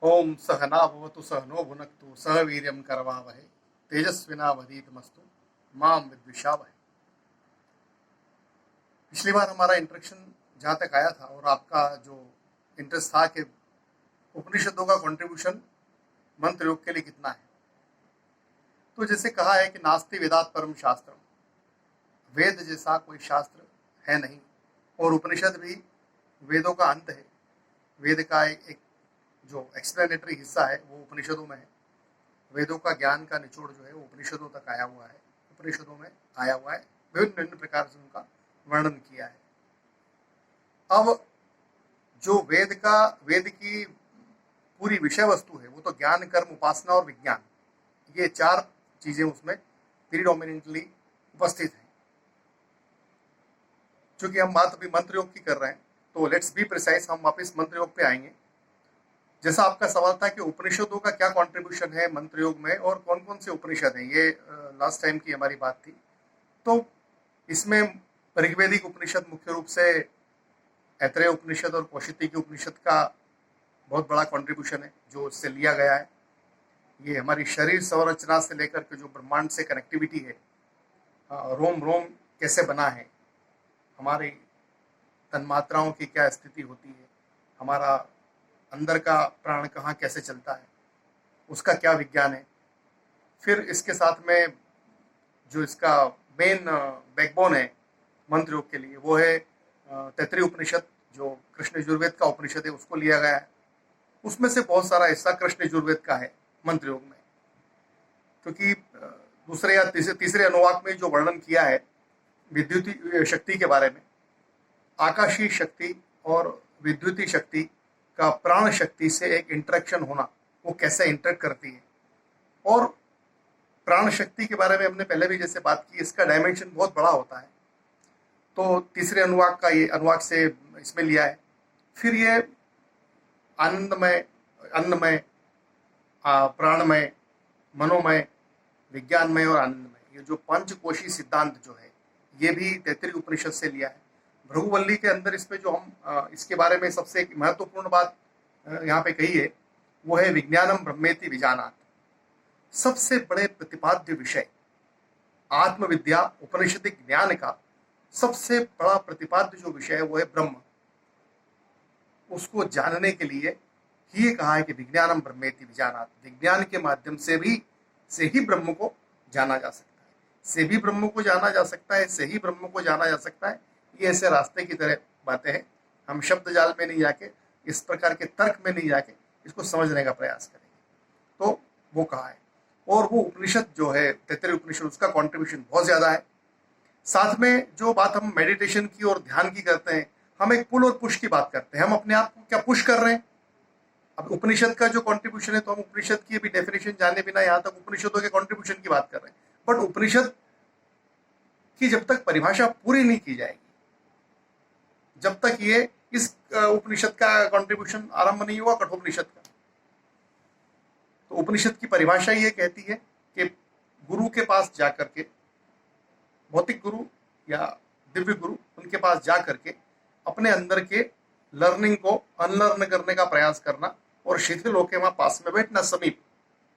ओम सहना भवतु सहनो भुनक्तु सह वीर्यं करवावहै तेजस्विनावधीतमस्तु माम विद्विषावहै। पिछली बार हमारा इंट्रोडक्शन जहाँ तक आया था और आपका जो इंटरेस्ट था कि उपनिषदों का कंट्रीब्यूशन मंत्र योग के लिए कितना है, तो जैसे कहा है कि नास्ति वेदात परम शास्त्रम, वेद जैसा कोई शास्त्र है नहीं और उपनिषद भी वेदों का अंत है। वेद का एक जो एक्सप्लेनेटरी हिस्सा है वो उपनिषदों में है। वेदों का ज्ञान का निचोड़ जो है वो उपनिषदों तक आया हुआ है, उपनिषदों में आया हुआ है, विभिन्न विभिन्न प्रकार से उनका वर्णन किया है। अब जो वेद की पूरी विषय वस्तु है वो तो ज्ञान, कर्म, उपासना और विज्ञान, ये चार चीजें उसमें प्रीडोमिनेंटली उपस्थित हैं। चूंकि हम बात अभी मंत्र योग की कर रहे हैं तो लेट्स बी प्रिसाइज, हम वापस मंत्र योग पे आएंगे। जैसा आपका सवाल था कि उपनिषदों का क्या कंट्रीब्यूशन है मंत्र योग में और कौन कौन से उपनिषद हैं, ये लास्ट टाइम की हमारी बात थी। तो इसमें ऋग्वेदिक उपनिषद मुख्य रूप से ऐतरेय उपनिषद और कौशिकी की उपनिषद का बहुत बड़ा कंट्रीब्यूशन है जो इससे लिया गया है। ये हमारी शरीर संरचना से लेकर के जो ब्रह्मांड से कनेक्टिविटी है, रोम रोम कैसे बना है, हमारी तन्मात्राओं की क्या स्थिति होती है, हमारा अंदर का प्राण कहाँ कैसे चलता है, उसका क्या विज्ञान है। फिर इसके साथ में जो इसका मेन बैकबोन है मंत्र योग के लिए वो है तैत्तिरीय उपनिषद, जो कृष्ण यजुर्वेद का उपनिषद है, उसको लिया गया है। उसमें से बहुत सारा हिस्सा कृष्ण यजुर्वेद का है मंत्र योग में, क्योंकि दूसरे या तीसरे अनुवाक में जो वर्णन किया है विद्युतीय शक्ति के बारे में, आकाशीय शक्ति और विद्युतीय शक्ति का प्राण शक्ति से एक इंटरेक्शन होना, वो कैसे इंटरेक्ट करती है। और प्राण शक्ति के बारे में हमने पहले भी जैसे बात की, इसका डायमेंशन बहुत बड़ा होता है, तो तीसरे अनुवाक का ये अनुवाक से इसमें लिया है। फिर ये आनंदमय, अन्नमय, प्राणमय, मनोमय, विज्ञानमय और आनंदमय, ये जो पंचकोशी सिद्धांत जो है ये भी तैत्तिरीय उपनिषद से लिया है। भृगुवल्ली के अंदर इसमें जो हम इसके बारे में सबसे एक महत्वपूर्ण बात यहाँ पे कही है वो है विज्ञानम ब्रह्मेति विजानात। सबसे बड़े प्रतिपाद्य विषय आत्मविद्या उपनिषदिक ज्ञान का सबसे बड़ा प्रतिपाद्य जो विषय है वो है ब्रह्म। उसको जानने के लिए ही कहा है कि विज्ञानम ब्रह्मेति विजानात, विज्ञान के माध्यम से ही ब्रह्म को जाना जा सकता है, से भी ब्रह्म को जाना जा सकता है, से ही ब्रह्म को जाना जा सकता है। ये ऐसे रास्ते की तरह बातें हैं। हम शब्द जाल में नहीं जाके, इस प्रकार के तर्क में नहीं जाके इसको समझने का प्रयास करेंगे। तो वो कहा है, और वो उपनिषद जो है तैत्तिरीय उपनिषद, उसका कॉन्ट्रीब्यूशन बहुत ज्यादा है। साथ में जो बात हम मेडिटेशन की और ध्यान की करते हैं, हम एक पुल और पुश की बात करते हैं, हम अपने आप को क्या पुश कर रहे हैं। अब उपनिषद का जो कंट्रीब्यूशन है तो हम उपनिषद की भी डेफिनेशन जाने बिना यहाँ तक उपनिषदों के कंट्रीब्यूशन की बात कर रहे हैं, बट उपनिषद की जब तक परिभाषा पूरी नहीं की जाएगी, जब तक ये इस उपनिषद का कंट्रीब्यूशन आरंभ नहीं हुआ कठोपनिषद का, तो उपनिषद की परिभाषा ये कहती है कि गुरु के पास जाकर के, भौतिक गुरु या दिव्य गुरु, उनके पास जाकर के अपने अंदर के लर्निंग को अनलर्न करने का प्रयास करना और शिथिल होकर वहां पास में बैठना, समीप,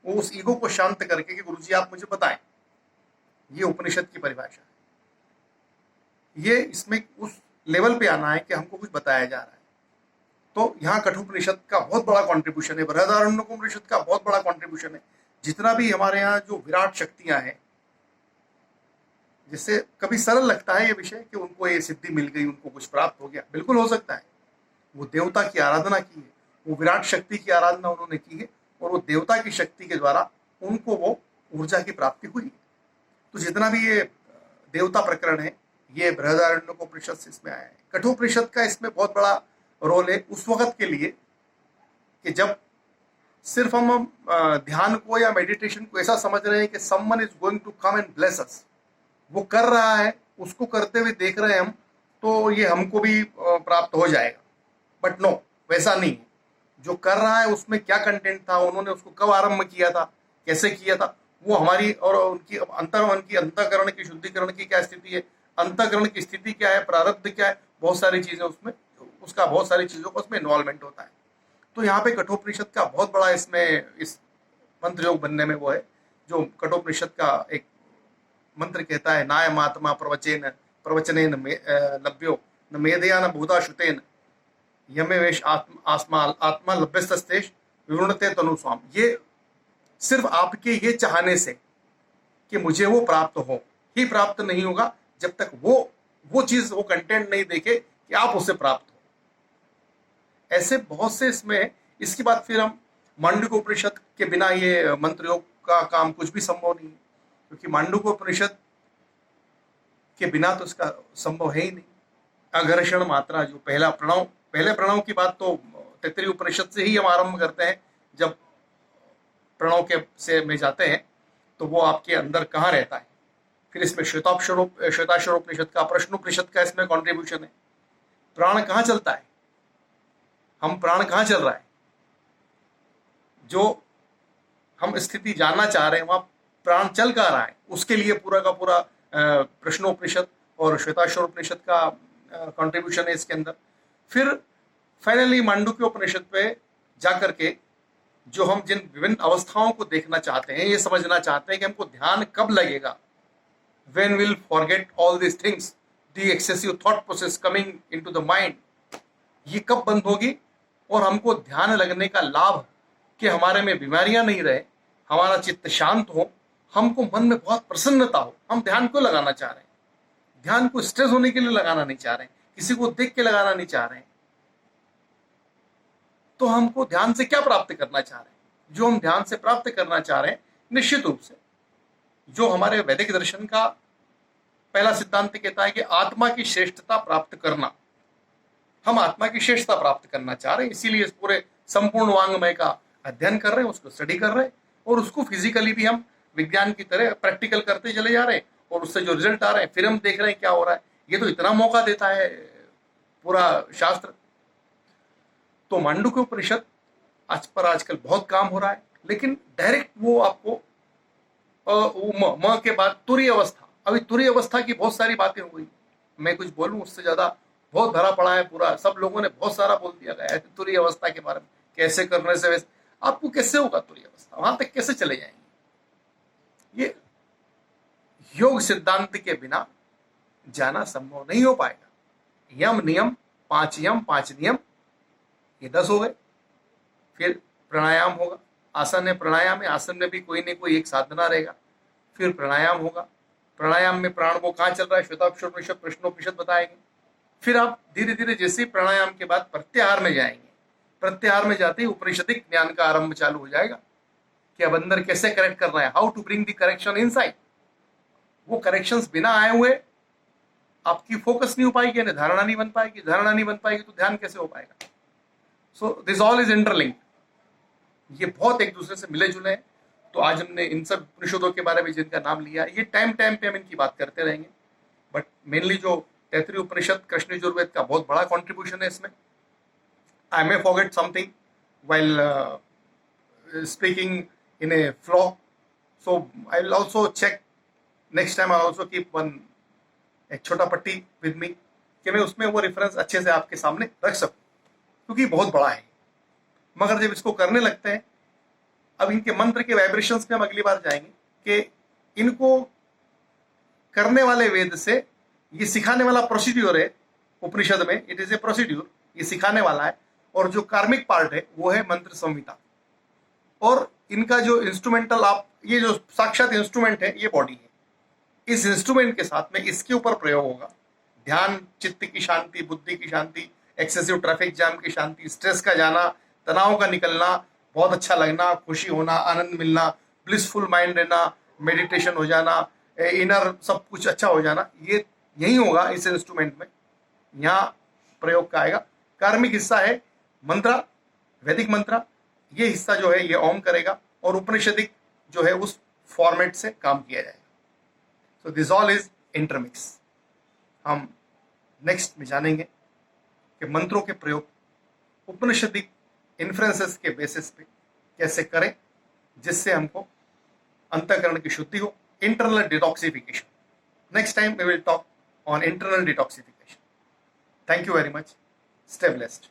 वो उस ईगो को शांत करके कि गुरुजी आप मुझे बताएं। ये उपनिषद की परिभाषा है। ये इसमें उस लेवल पे आना है कि हमको कुछ बताया जा रहा है। तो यहाँ कठोपनिषद का बहुत बड़ा कंट्रीब्यूशन है, बृहदारण्यकोपनिषद का बहुत बड़ा कंट्रीब्यूशन है। जितना भी हमारे यहाँ जो विराट शक्तियां हैं, जिससे कभी सरल लगता है ये विषय कि उनको ये सिद्धि मिल गई, उनको कुछ प्राप्त हो गया, बिल्कुल हो सकता है। वो देवता की आराधना की है, वो विराट शक्ति की आराधना उन्होंने की है और वो देवता की शक्ति के द्वारा उनको वो ऊर्जा की प्राप्ति हुई है। तो जितना भी ये देवता प्रकरण है ये बृहदारण्यकोपनिषद से इसमें आया है। कठोपनिषद का इसमें बहुत बड़ा रोल है उस वक्त के लिए कि जब सिर्फ हम ध्यान को या मेडिटेशन को ऐसा समझ रहे हैं कि someone is going to come and bless us, वो कर रहा है, उसको करते हुए देख रहे हैं हम, तो ये हमको भी प्राप्त हो जाएगा। बट नो, वैसा नहीं है। जो कर रहा है उसमें क्या कंटेंट था, उन्होंने उसको कब आरंभ किया था, कैसे किया था, वो हमारी और उनकी अंतर्मन की, अंतःकरण की शुद्धिकरण की क्या स्थिति है, अंतःकरण की स्थिति क्या है, प्रारब्ध क्या है, बहुत सारी चीजें उसमें, उसका बहुत सारी चीजों का उसमें इन्वॉल्वमेंट होता है। तो यहाँ पे कठोपनिषद का बहुत बड़ा इसमें इस मंत्र योग बनने में वो है, जो कठोपनिषद का एक मंत्र कहता है, नायम आत्मा प्रवचनेन लभ्यो न मेधया न भूता श्रुतेन यमेवेश आत्मा आत्मा लभ्यस्तस्तेष विवृणते तनु स्वाम। ये सिर्फ आपके ये चाहने से कि मुझे वो प्राप्त हो ही प्राप्त नहीं होगा, जब तक वो चीज, वो कंटेंट नहीं देखे कि आप उसे प्राप्त हो। ऐसे बहुत से इसमें, इसके बाद फिर हम मांडुक्य उपनिषद के बिना ये मंत्र योग का काम कुछ भी संभव नहीं है, क्योंकि मांडुक्य उपनिषद के बिना तो इसका संभव है ही नहीं। अघर्षण मात्रा, जो पहले प्रणव की बात तो तैत्तिरीय उपनिषद से ही हम आरंभ करते हैं। जब प्रणव के से में जाते हैं तो वो आपके अंदर कहाँ रहता है। फिर इसमें श्वेताक्षर उपनिषद का, प्रश्नोपनिषद का इसमें कॉन्ट्रीब्यूशन है। प्राण कहाँ चलता है, हम प्राण कहाँ चल रहा है, जो हम स्थिति जानना चाह रहे हैं वहां प्राण चल कहाँ रहा है, उसके लिए पूरा का पूरा प्रश्नोपनिषद और श्वेताक्षर उपनिषद का कंट्रीब्यूशन है इसके अंदर। फिर फाइनली मांडुक्य उपनिषद पे जाकर के जो हम जिन विभिन्न अवस्थाओं को देखना चाहते हैं, ये समझना चाहते हैं कि हमको ध्यान कब लगेगा, when we'll forget all these things, the excessive thought process coming into the mind, ये कब बंद होगी और हमको ध्यान लगने का लाभ कि हमारे में बीमारियां नहीं रहे, हमारा चित्त शांत हो, हमको मन में बहुत प्रसन्नता हो। हम ध्यान क्यों लगाना चाह रहे हैं, ध्यान को स्ट्रेस होने के लिए लगाना नहीं चाह रहे हैं, किसी को देख के लगाना नहीं चाह रहे हैं। तो हमको ध्यान से क्या प्राप्त करना चाह रहे हैं, जो हम ध्यान से प्राप्त करना चाह रहे हैं, निश्चित रूप से जो हमारे वैदिक दर्शन का पहला सिद्धांत कहता है कि आत्मा की श्रेष्ठता प्राप्त करना। हम आत्मा की श्रेष्ठता प्राप्त करना चाह रहे हैं, इसीलिए इस पूरे संपूर्ण वांग्मय का अध्ययन कर रहे हैं, उसको स्टडी कर रहे हैं, और उसको फिजिकली भी हम विज्ञान की तरह प्रैक्टिकल करते चले जा रहे हैं, और उससे जो रिजल्ट आ रहे हैं फिर हम देख रहे हैं क्या हो रहा है। ये तो इतना मौका देता है पूरा शास्त्र। तो मांडुक्य उपनिषद आजकल बहुत काम हो रहा है, लेकिन डायरेक्ट वो आपको म के बाद तुरीय अवस्था, अभी तुरीय अवस्था की बहुत सारी बातें हुई, मैं कुछ बोलूं उससे ज्यादा बहुत भरा पड़ा है पूरा, सब लोगों ने बहुत सारा बोल दिया गया है तुरीय अवस्था के बारे में, कैसे करने से वैसे आपको कैसे होगा तुरीय अवस्था, वहां तक कैसे चले जाएंगे। ये योग सिद्धांत के बिना जाना संभव नहीं हो पाएगा। यम नियम 5 यम 5 नियम, ये 10 हो गए। फिर प्राणायाम होगा, आसन है, प्राणायाम है, आसन में भी कोई न कोई एक साधना रहेगा। फिर प्राणायाम होगा, प्राणायाम में प्राण वो कहाँ चल रहा है, श्वेताक्षरोपनिषद प्रश्नोपनिषद बताएंगे। फिर आप धीरे धीरे जैसे प्राणायाम के बाद प्रत्याहार में जाएंगे, प्रत्याहार में जाते ही उपनिषदिक ज्ञान का आरंभ चालू हो जाएगा कि अब अंदर कैसे करेक्ट करना है, how to bring the correction inside. वो करेक्शंस बिना आए हुए आपकी फोकस नहीं हो पाएगी, धारणा नहीं बन पाएगी, धारणा नहीं बन पाएगी तो ध्यान कैसे हो पाएगा। So this all is interlinked, ये बहुत एक दूसरे से मिले जुले हैं। तो आज हमने इन सब उपनिषदों के बारे में जिनका नाम लिया, ये टाइम पे हम इनकी बात करते रहेंगे, बट मेनली जो तैत्तिरीय उपनिषद कृष्ण यजुर्वेद का बहुत बड़ा कंट्रीब्यूशन है इसमें। I may forget something while speaking in a flow, so I will also check next time, I also keep one एक छोटा पट्टी विद मी कि मैं उसमें वो रेफरेंस अच्छे से आपके सामने रख सकूं, क्योंकि बहुत बड़ा है। मगर जब इसको करने लगते हैं, अब इनके मंत्र के वाइब्रेशंस में हम अगली बार जाएंगे कि इनको करने वाले वेद से ये सिखाने वाला प्रोसीड्यूर है उपनिषद में, इट इज ए प्रोसीड्यूर, ये सिखाने वाला है। और जो कार्मिक पार्ट है वो है मंत्र संहिता, और इनका जो इंस्ट्रूमेंटल, आप ये जो साक्षात इंस्ट्रूमेंट है ये बॉडी है, इस इंस्ट्रूमेंट के साथ में इसके ऊपर प्रयोग होगा। ध्यान, चित्त की शांति, बुद्धि की शांति, एक्सेसिव ट्रैफिक जाम की शांति, स्ट्रेस का जाना, तनाव का निकलना, बहुत अच्छा लगना, खुशी होना, आनंद मिलना, ब्लिसफुल माइंड रहना, मेडिटेशन हो जाना, इनर सब कुछ अच्छा हो जाना, ये यही होगा इस इंस्ट्रूमेंट में, यहाँ प्रयोग का आएगा। कार्मिक हिस्सा है मंत्रा, वैदिक मंत्रा, ये हिस्सा जो है ये ओम करेगा, और उपनिषदिक जो है उस फॉर्मेट से काम किया जाएगा। So this all is intermix. हम नेक्स्ट में जानेंगे कि मंत्रों के प्रयोग उपनिषदिक इन्फ्लुएंसेस के बेसिस पे कैसे करें, जिससे हमको अंतःकरण की शुद्धि हो, internal detoxification. Next time we will talk on internal detoxification. Thank you very much, stay blessed.